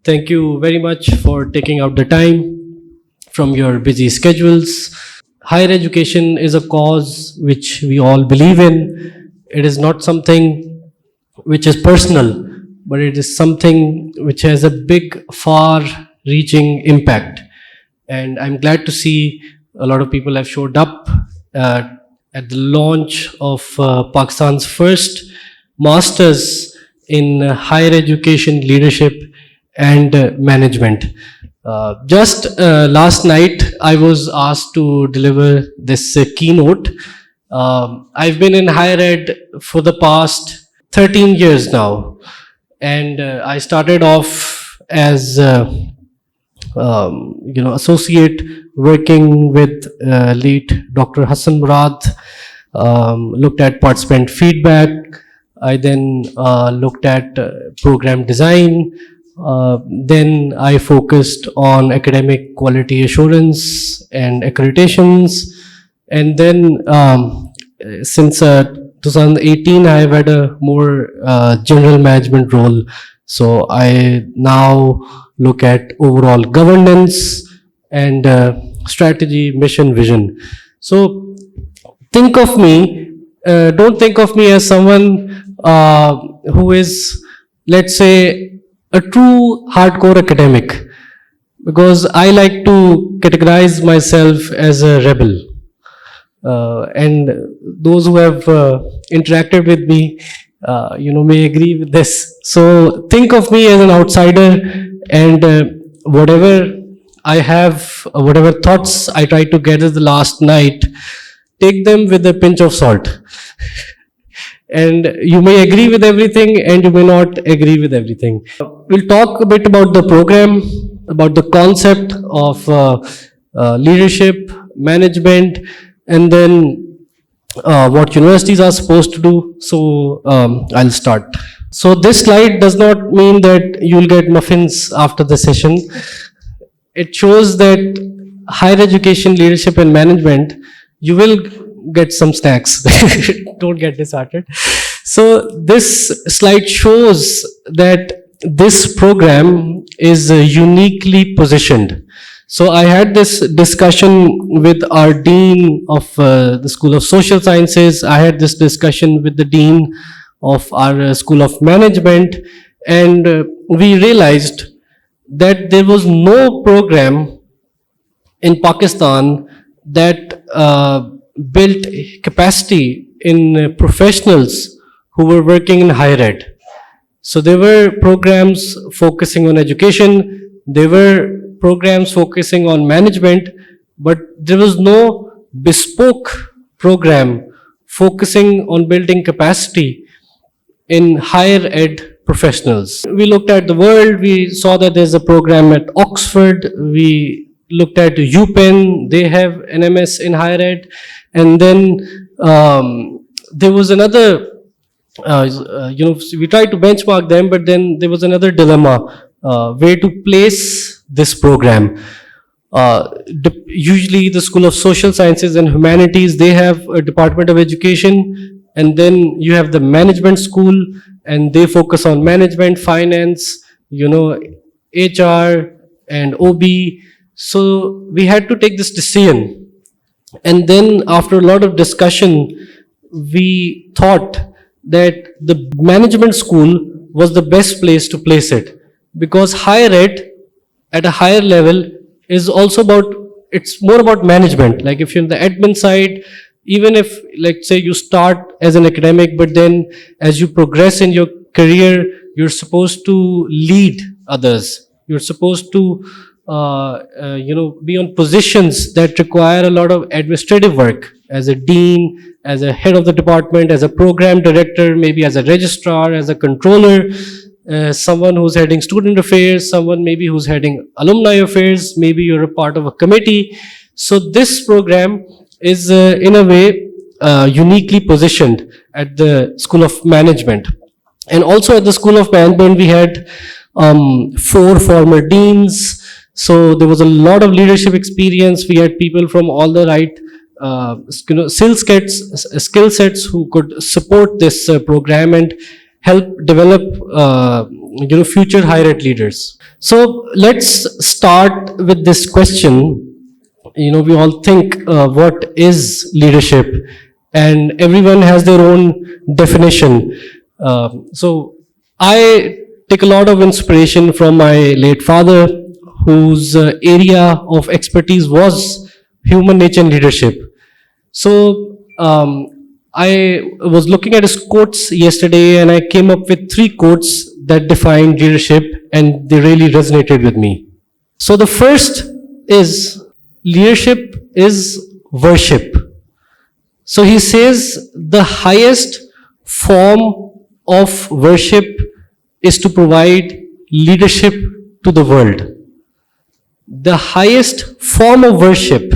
Thank you very much for taking out the time from your busy schedules. Higher education is a cause which we all believe in. It is not something which is personal, but it is something which has a big, far reaching impact. And I'm glad to see a lot of people have showed up uh, at the launch of Pakistan's first Masters in Higher Education Leadership and Management. Just last night, I was asked to deliver this keynote. I've been in higher ed for the past 13 years now, and I started off as associate working with late Dr. Hassan Murad. Looked at participant feedback. I then looked at program design. Then I focused on academic quality assurance and accreditations. And then since 2018, I've had a more general management role. So I now look at overall governance and strategy, mission, vision. So think of me, don't think of me as someone who is, let's say, a true hardcore academic, because I like to categorize myself as a rebel. And those who have interacted with me, may agree with this. So think of me as an outsider, and whatever I have, whatever thoughts I try to gather the last night, take them with a pinch of salt. And you may agree with everything and you may not agree with everything. We'll talk a bit about the program, about the concept of leadership, management, and then what universities are supposed to do. So I'll start. So this slide does not mean that you'll get muffins after the session. It shows that higher education, leadership and management, you will get some snacks. Don't get disheartened. So this slide shows that this program is uniquely positioned. So I had this discussion with our dean of the School of Social Sciences. I had this discussion with the dean of our School of Management, and we realized that there was no program in Pakistan that built capacity in professionals who were working in higher ed. So there were programs focusing on education, there were programs focusing on management, but there was no bespoke program focusing on building capacity in higher ed professionals. We looked at the world, we saw that there's a program at Oxford, we looked at UPenn, they have an MS in higher ed, and then there was another, we tried to benchmark them, but then there was another dilemma, where to place this program. Usually the School of Social Sciences and Humanities, they have a Department of Education, and then you have the management school, and they focus on management, finance, HR and OB. So we had to take this decision. And then after a lot of discussion, we thought that the management school was the best place to place it, because higher ed at a higher level is also about, it's more about management. Like if you're in the admin side, even if, let's say, you start as an academic, but then as you progress in your career, you're supposed to lead others. You're supposed to be on positions that require a lot of administrative work, as a dean, as a head of the department, as a program director, maybe as a registrar, as a controller, someone who's heading student affairs, someone maybe who's heading alumni affairs, maybe you're a part of a committee. So this program is in a way uniquely positioned at the School of Management. And also at the School of Management, we had 4 former deans. So there was a lot of leadership experience. We had people from all the right skill sets who could support this program and help develop future higher ed leaders. So let's start with this question. We all think, what is leadership? And everyone has their own definition. So I take a lot of inspiration from my late father, whose area of expertise was human nature and leadership. So I was looking at his quotes yesterday, and I came up with 3 quotes that define leadership, and they really resonated with me. So the first is, leadership is worship. So he says the highest form of worship is to provide leadership to the world. The highest form of worship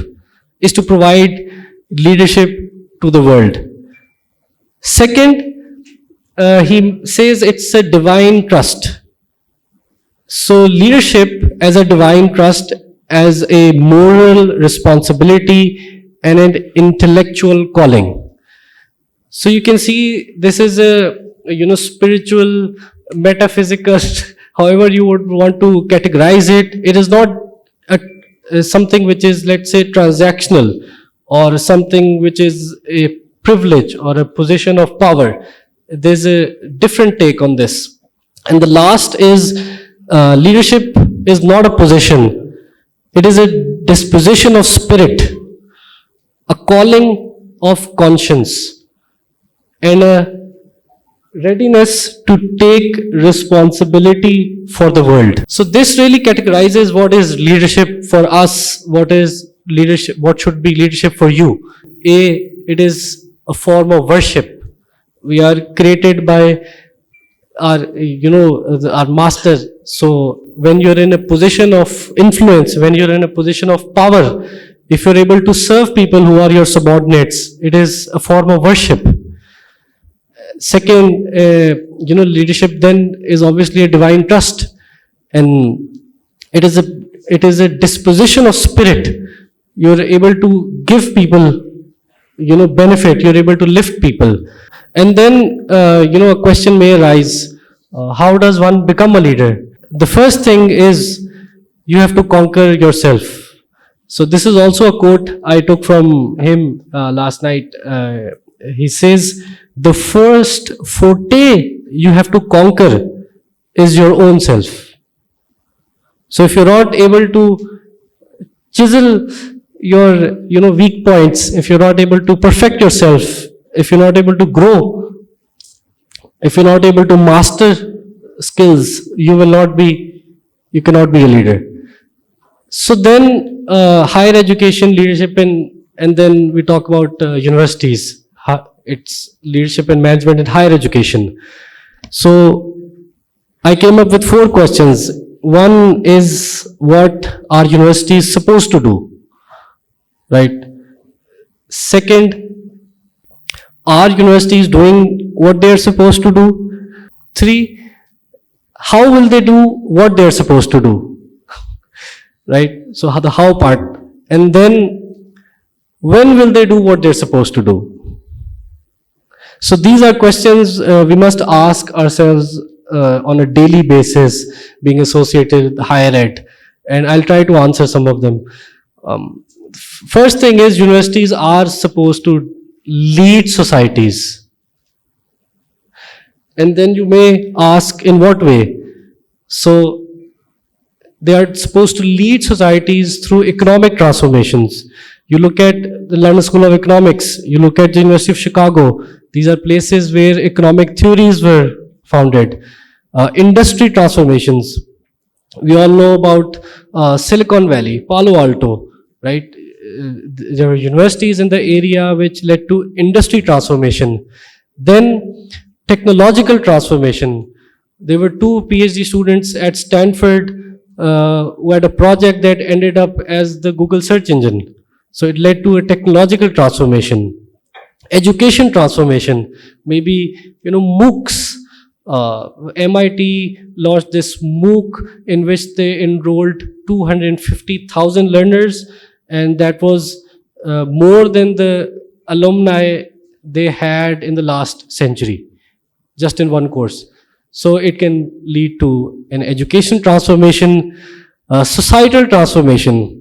is to provide leadership to the world. Second, he says it's a divine trust. So leadership as a divine trust, as a moral responsibility and an intellectual calling. So you can see this is a spiritual, metaphysical, however you would want to categorize it. It is not something which is, let's say, transactional, or something which is a privilege or a position of power. There's a different take on this. And the last is, leadership is not a position. It is a disposition of spirit, a calling of conscience, and a readiness to take responsibility for the world. So this really categorizes what is leadership for us, what is leadership, what should be leadership for you. It is a form of worship. We are created by our master. So when you're in a position of influence, when you're in a position of power, if you're able to serve people who are your subordinates, it is a form of worship. Second, leadership then is obviously a divine trust, and it is a disposition of spirit. You're able to give people, benefit. You're able to lift people. And then, a question may arise: how does one become a leader? The first thing is, you have to conquer yourself. So this is also a quote I took from him last night. He says, the first forte you have to conquer is your own self. So if you're not able to chisel your weak points, if you're not able to perfect yourself, if you're not able to grow, if you're not able to master skills, you cannot be a leader. So then higher education leadership, and then we talk about universities. It's leadership and management in higher education. So I came up with 4 questions. One is, what are universities supposed to do? Right? Second, are universities doing what they are supposed to do? 3, how will they do what they are supposed to do? Right? So the how part. And then, when will they do what they're supposed to do? So these are questions we must ask ourselves on a daily basis, being associated with higher ed. And I'll try to answer some of them. First thing is, universities are supposed to lead societies. And then you may ask, in what way? So they are supposed to lead societies through economic transformations. You look at the London School of Economics, you look at the University of Chicago. These are places where economic theories were founded. Industry transformations. We all know about Silicon Valley, Palo Alto, right? There were universities in the area which led to industry transformation. Then technological transformation. There were 2 PhD students at Stanford who had a project that ended up as the Google search engine. So it led to a technological transformation. Education transformation, maybe, MOOCs. MIT launched this MOOC in which they enrolled 250,000 learners, and that was more than the alumni they had in the last century, just in one course. So it can lead to an education transformation, societal transformation.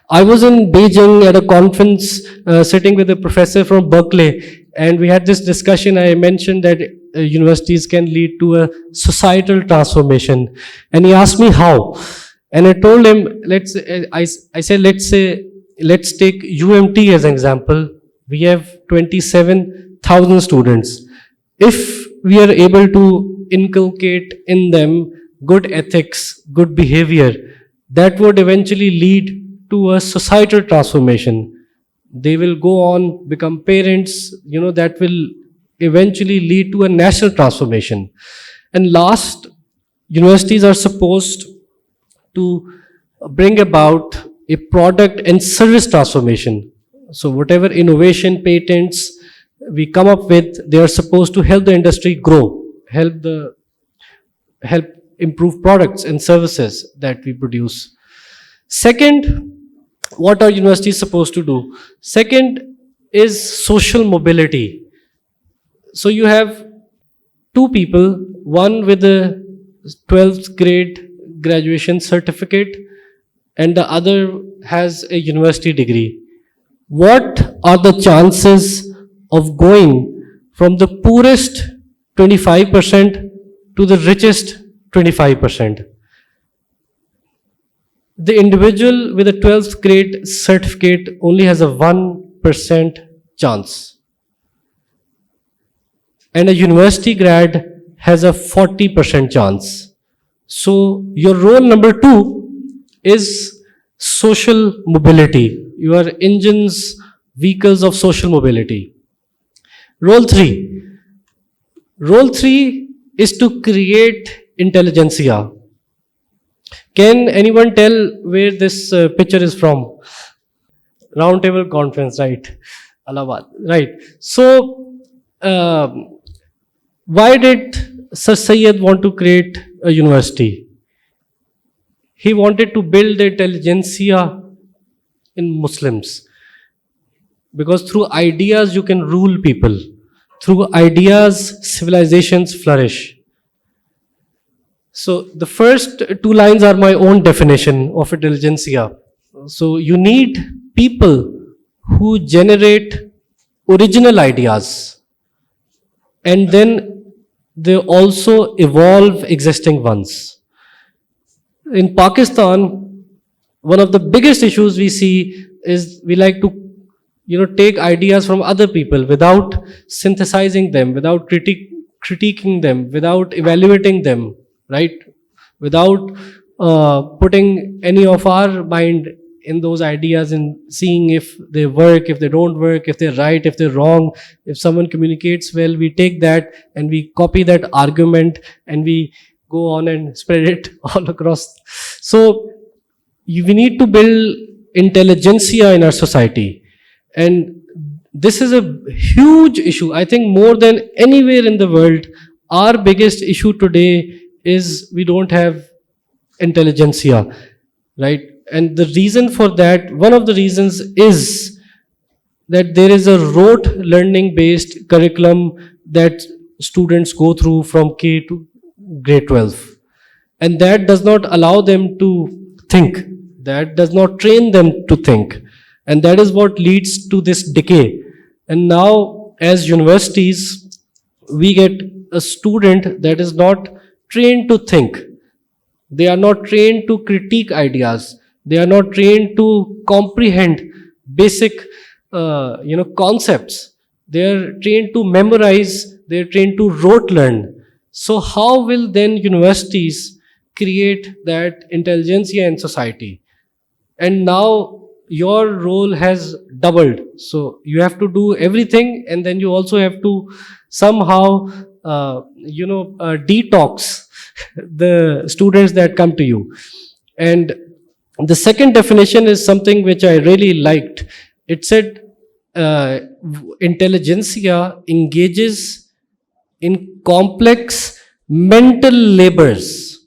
I was in Beijing at a conference sitting with a professor from Berkeley, and we had this discussion. I mentioned that universities can lead to a societal transformation. And he asked me how. And I told him, I said, let's take UMT as an example. We have 27,000 students. If we are able to inculcate in them good ethics, good behavior, that would eventually lead to a societal transformation. They will go on, become parents, that will eventually lead to a national transformation. And last, universities are supposed to bring about a product and service transformation. So whatever innovation patents we come up with, they are supposed to help the industry grow, help improve products and services that we produce. Second, what are universities supposed to do? Second is social mobility. So you have two people, one with a 12th grade graduation certificate and the other has a university degree. What are the chances of going from the poorest 25% to the richest 25%? The individual with a 12th grade certificate only has a 1% chance. And a university grad has a 40% chance. So your role number 2 is social mobility. You are engines, vehicles of social mobility. Role 3. Role 3 is to create intelligentsia. Can anyone tell where this picture is from? Roundtable Conference, right? Allahabad, right. So, why did Sir Syed want to create a university? He wanted to build the intelligentsia in Muslims. Because through ideas you can rule people. Through ideas, civilizations flourish. So the first 2 lines are my own definition of intelligentsia. So you need people who generate original ideas and then they also evolve existing ones. In Pakistan, one of the biggest issues we see is we like to take ideas from other people without synthesizing them, without critiquing them, without evaluating them, right? Without putting any of our mind in those ideas and seeing if they work, if they don't work, if they're right, if they're wrong. If someone communicates well, we take that and we copy that argument and we go on and spread it all across. So we need to build intelligentsia in our society. And this is a huge issue. I think more than anywhere in the world, our biggest issue today is we don't have intelligentsia, right? And the reason for that, one of the reasons is that there is a rote learning based curriculum that students go through from K to grade 12. And that does not allow them to think. That does not train them to think. And that is what leads to this decay. And now, as universities, we get a student that is not trained to think. They are not trained to critique ideas. They are not trained to comprehend basic, concepts. They are trained to memorize. They are trained to rote learn. So how will then universities create that intelligentsia in society? And now your role has doubled. So you have to do everything, and then you also have to somehow, detox the students that come to you. And the second definition is something which I really liked. It said, intelligentsia engages in complex mental labors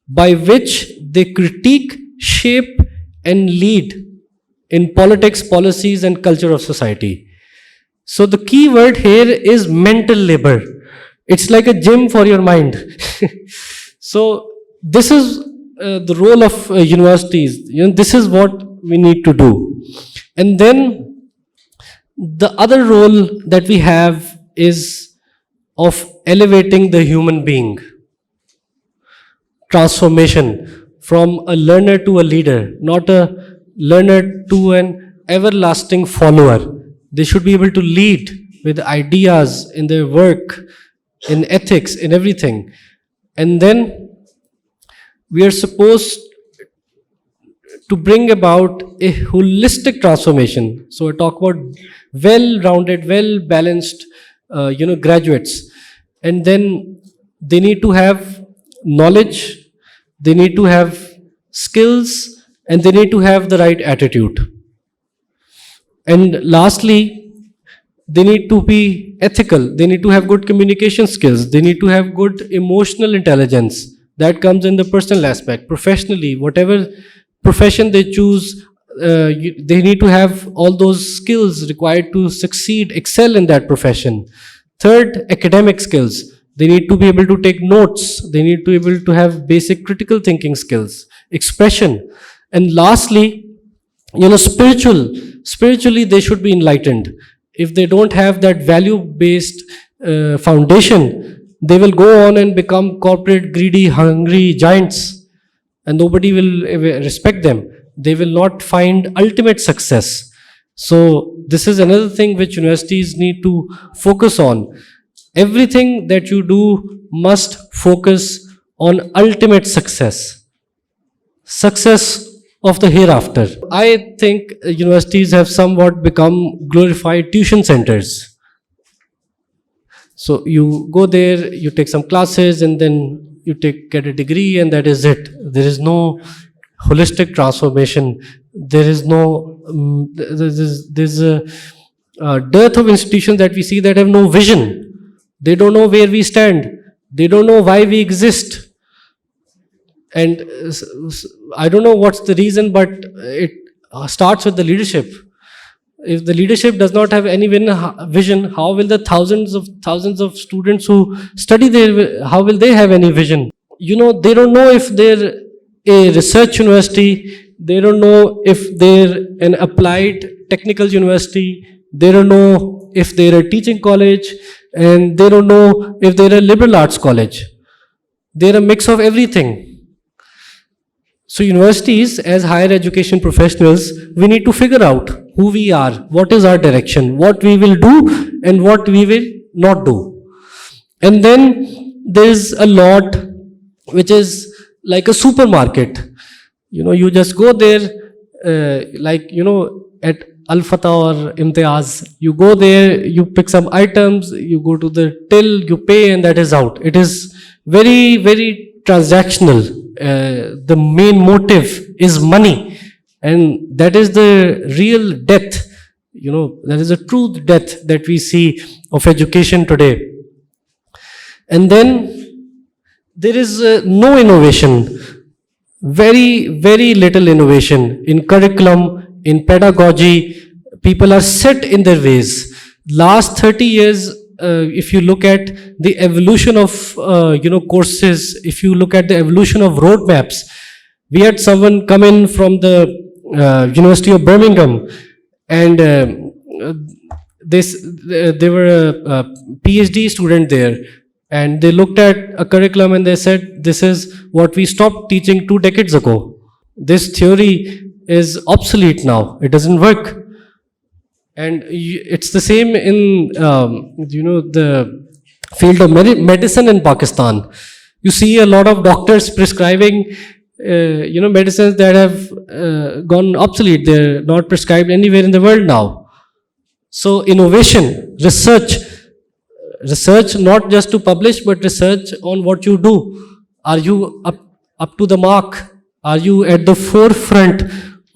by which they critique, shape, and lead in politics, policies, and culture of society. So the key word here is mental labor. It's like a gym for your mind. So this is the role of universities. This is what we need to do. And then the other role that we have is of elevating the human being. Transformation from a learner to a leader, not a learner to an everlasting follower. They should be able to lead with ideas in their work, in ethics, in everything. And then we are supposed to bring about a holistic transformation. So I talk about well-rounded, well-balanced, graduates. And then they need to have knowledge, they need to have skills, and they need to have the right attitude. And lastly, they need to be ethical, they need to have good communication skills, they need to have good emotional intelligence. That comes in the personal aspect. Professionally, whatever profession they choose, they need to have all those skills required to succeed, excel in that profession. Third, academic skills. They need to be able to take notes. They need to be able to have basic critical thinking skills, expression. And lastly, spiritually they should be enlightened. If they don't have that value-based foundation, they will go on and become corporate, greedy, hungry giants, and nobody will respect them. They will not find ultimate success. So this is another thing which universities need to focus on. Everything that you do must focus on ultimate success. Success of the hereafter. I think universities have somewhat become glorified tuition centers. So you go there, you take some classes, and then you get a degree, and that is it. There is no holistic transformation. There is no there's a dearth of institutions that we see that have no vision. They don't know where we stand. They don't know why we exist. And I don't know what's the reason, but it starts with the leadership. If the leadership does not have any vision, how will the thousands of students who study there, how will they have any vision? They don't know if they're a research university, they don't know if they're an applied technical university, they don't know if they're a teaching college, and they don't know if they're a liberal arts college. They're a mix of everything. So universities, as higher education professionals, we need to figure out who we are, what is our direction, what we will do and what we will not do. And then there's a lot which is like a supermarket. You just go there, at Al-Fatah or Imtiaz, you go there, you pick some items, you go to the till, you pay, and that is out. It is very, very transactional. The main motive is money, and that is the real death. That is a true death that we see of education today. And then there is no innovation, very, very little innovation in curriculum, in pedagogy. People are set in their ways. Last 30 years, if you look at the evolution of courses, if you look at the evolution of roadmaps, we had someone come in from the University of Birmingham, and they were a PhD student there, and they looked at a curriculum and they said, this is what we stopped teaching 2 decades ago. This theory is obsolete now. It doesn't work. And it's the same in the field of medicine in Pakistan. You see a lot of doctors prescribing medicines that have gone obsolete. They're not prescribed anywhere in the world now. So innovation, research not just to publish, but research on what you do. Are you up to the mark? Are you at the forefront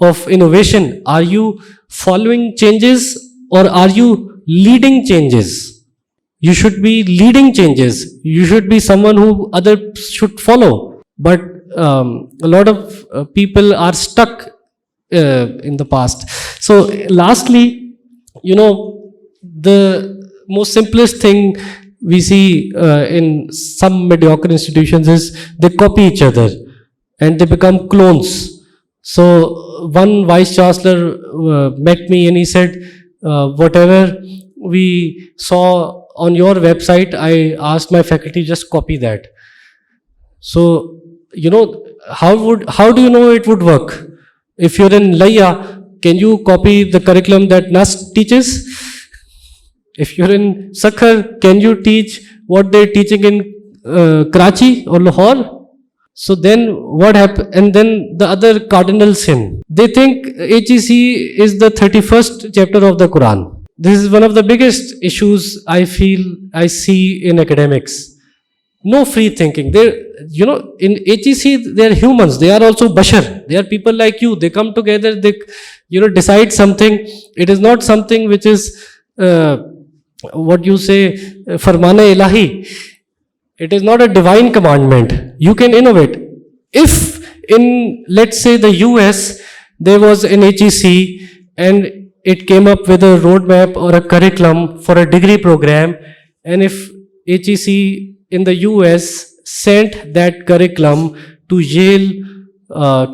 of innovation? Are you following changes, or are you leading changes? You should be leading changes. You should be someone who others should follow. But a lot of people are stuck in the past. So lastly, the most simplest thing we see in some mediocre institutions is they copy each other and they become clones. So one vice chancellor met me and he said, whatever we saw on your website, I asked my faculty just copy that. So, how do you know it would work? If you're in Laya, can you copy the curriculum that NAS teaches? If you're in Sakhar, can you teach what they're teaching in Karachi or Lahore? So then what happened? And then the other cardinal sin. They think HEC is the 31st chapter of the Quran. This is one of the biggest issues I see in academics. No free thinking. In HEC, they are humans. They are also bashar. They are people like you. They come together, they, decide something. It is not something which is, what you say, farmane ilahi. It is not a divine commandment. You can innovate. If in, let's say, the US, there was an HEC and it came up with a roadmap or a curriculum for a degree program, and if HEC in the US sent that curriculum to Yale,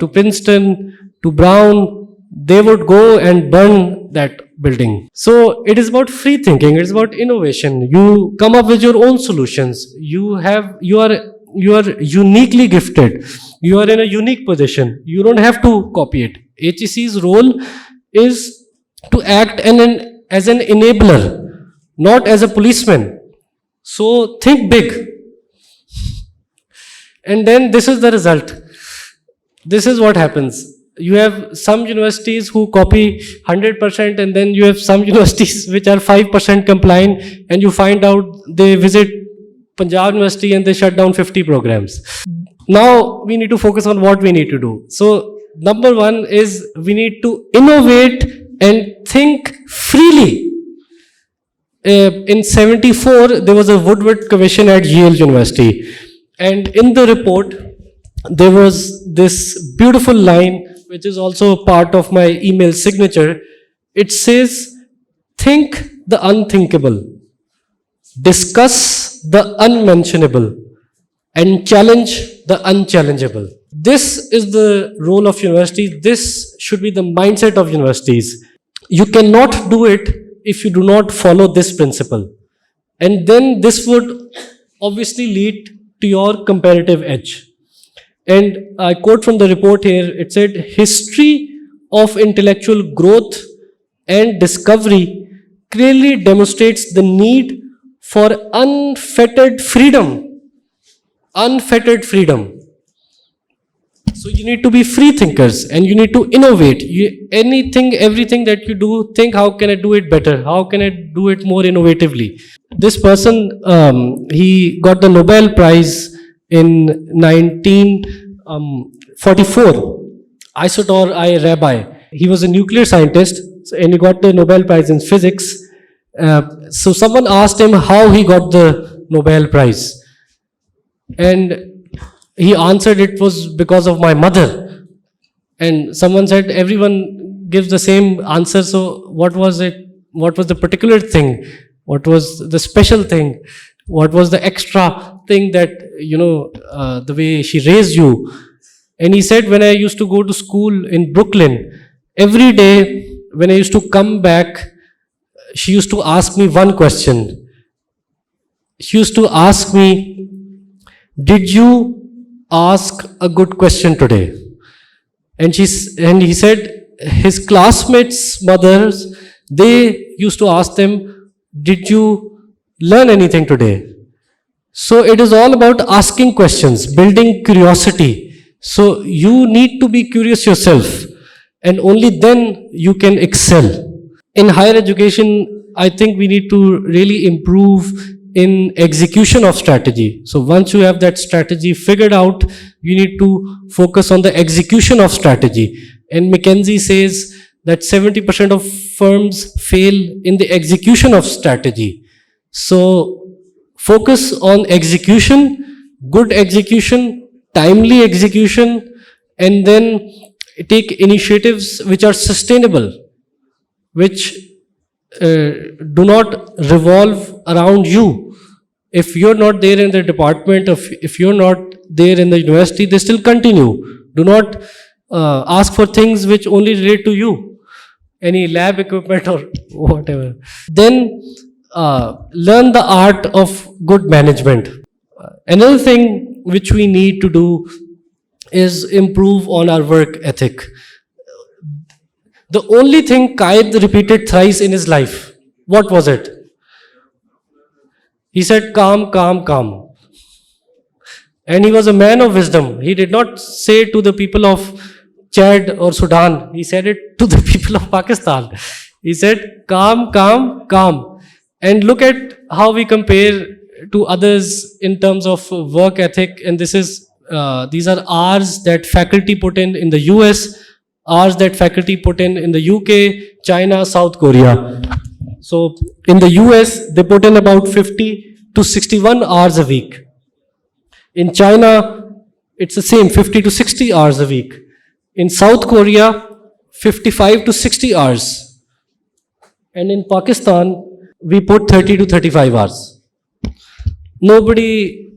to Princeton, to Brown, they would go and burn that building. So it is about free thinking, it is about innovation. You come up with your own solutions. You are uniquely gifted. You are in a unique position. You don't have to copy it. HEC's role is to act as an enabler, not as a policeman. So think big. And then this is the result. This is what happens. You have some universities who copy 100%, and then you have some universities which are 5% compliant, and you find out they visit Punjab University and they shut down 50 programs. Now we need to focus on what we need to do. So number one is we need to innovate and think freely. In 74, there was a Woodward Commission at Yale University. And in the report, there was this beautiful line, which is also part of my email signature. It says, think the unthinkable, discuss the unmentionable, and challenge the unchallengeable. This is the role of universities. This should be the mindset of universities. You cannot do it if you do not follow this principle. And then this would obviously lead to your comparative edge. And I quote from the report here, it said, history of intellectual growth and discovery clearly demonstrates the need for unfettered freedom. Unfettered freedom. So you need to be free thinkers and you need to innovate. Everything that you do, think how can I do it better? How can I do it more innovatively? This person, he got the Nobel Prize in 1944. Isodor I. Rabi. He was a nuclear scientist and he got the Nobel Prize in physics. So someone asked him how he got the Nobel Prize. And he answered it was because of my mother. And someone said everyone gives the same answer, so what was it? What was the particular thing? What was the special thing? What was the extra thing that, the way she raised you? And he said, when I used to go to school in Brooklyn, every day when I used to come back, she used to ask me one question. She used to ask me, did you ask a good question today? And he said his classmates' mothers, they used to ask them, did you learn anything today? So it is all about asking questions, building curiosity. So you need to be curious yourself, and only then you can excel. In higher education, I think we need to really improve in execution of strategy. So once you have that strategy figured out, you need to focus on the execution of strategy. And McKinsey says that 70% of firms fail in the execution of strategy. So focus on execution, good execution, timely execution, and then take initiatives which are sustainable, which do not revolve around you. If you're not there in the department, if you're not there in the university, they still continue. Do not ask for things which only relate to you, any lab equipment or whatever. Then learn the art of good management. Another thing which we need to do is improve on our work ethic. The only thing Qaid repeated thrice in his life, what was it? He said, calm, calm, calm. And he was a man of wisdom. He did not say to the people of Chad or Sudan, he said it to the people of Pakistan. He said, calm, calm, calm. And look at how we compare to others in terms of work ethic. And these are hours that faculty put in the US, hours that faculty put in the UK, China, South Korea. So in the US, they put in about 50 to 61 hours a week. In China, it's the same, 50 to 60 hours a week. In South Korea, 55 to 60 hours. And in Pakistan, we put 30 to 35 hours. Nobody,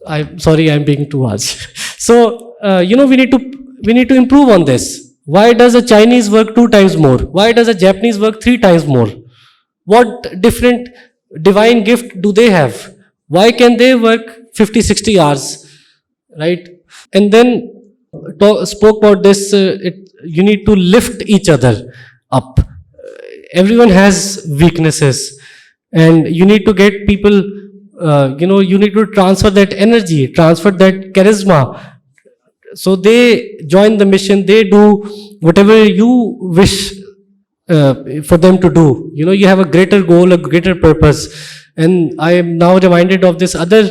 I'm sorry, I'm being too harsh. So, we need to improve on this. Why does a Chinese work 2 times more? Why does a Japanese work 3 times more? What different divine gift do they have? Why can they work 50, 60 hours? Right? And then spoke about this, you need to lift each other up. Everyone has weaknesses, and you need to get people, you need to transfer that energy, transfer that charisma. So they join the mission, they do whatever you wish for them to do. You have a greater goal, a greater purpose. And I am now reminded of this other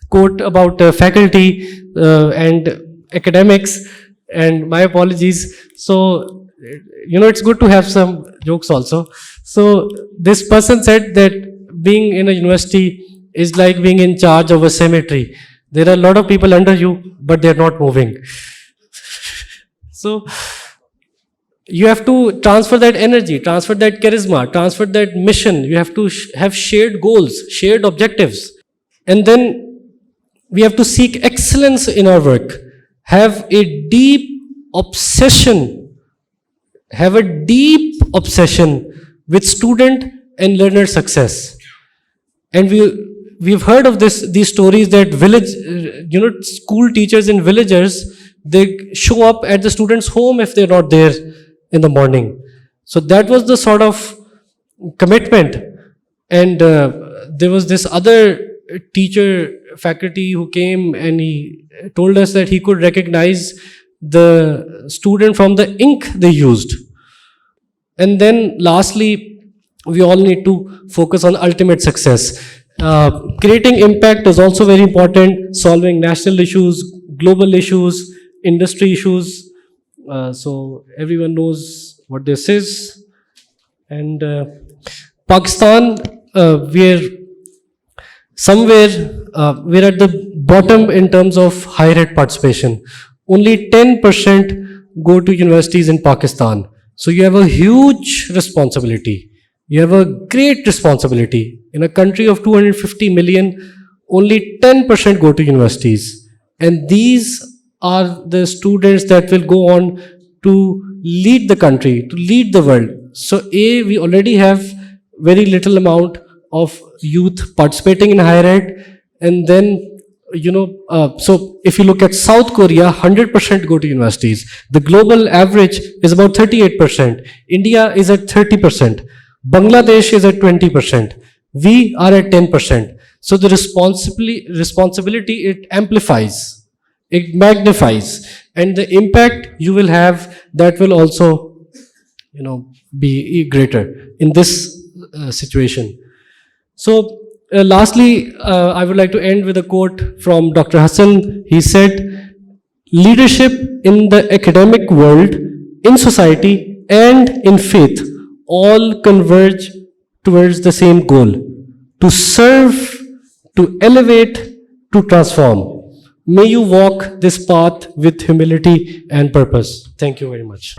quote about faculty and academics, and my apologies. So, it's good to have some jokes also. So this person said that being in a university is like being in charge of a cemetery. There are a lot of people under you, but they're not moving. So you have to transfer that energy, transfer that charisma, transfer that mission. You have to have shared goals, shared objectives. And then we have to seek excellence in our work. Have a deep obsession with student and learner success. And we've heard of these stories that school teachers in villages, they show up at the student's home if they're not there in the morning. So that was the sort of commitment. And there was this other faculty who came, and he told us that he could recognize the student from the ink they used. And then lastly, we all need to focus on ultimate success. Creating impact is also very important. Solving national issues, global issues, industry issues. So everyone knows what this is. And Pakistan, we're at the bottom in terms of higher ed participation. Only 10% go to universities in Pakistan. So you have a huge responsibility. You have a great responsibility. In a country of 250 million, only 10% go to universities. And these are the students that will go on to lead the country, to lead the world. So we already have very little amount of youth participating in higher ed. And then, so if you look at South Korea, 100% go to universities. The global average is about 38%. India is at 30%. Bangladesh is at 20%. We are at 10%. So the responsibility, it amplifies, it magnifies, and the impact you will have, that will also, be greater in this situation. So lastly, I would like to end with a quote from Dr. Hassan. He said, leadership in the academic world, in society, and in faith all converge towards the same goal: to serve, to elevate, to transform. May you walk this path with humility and purpose. Thank you very much.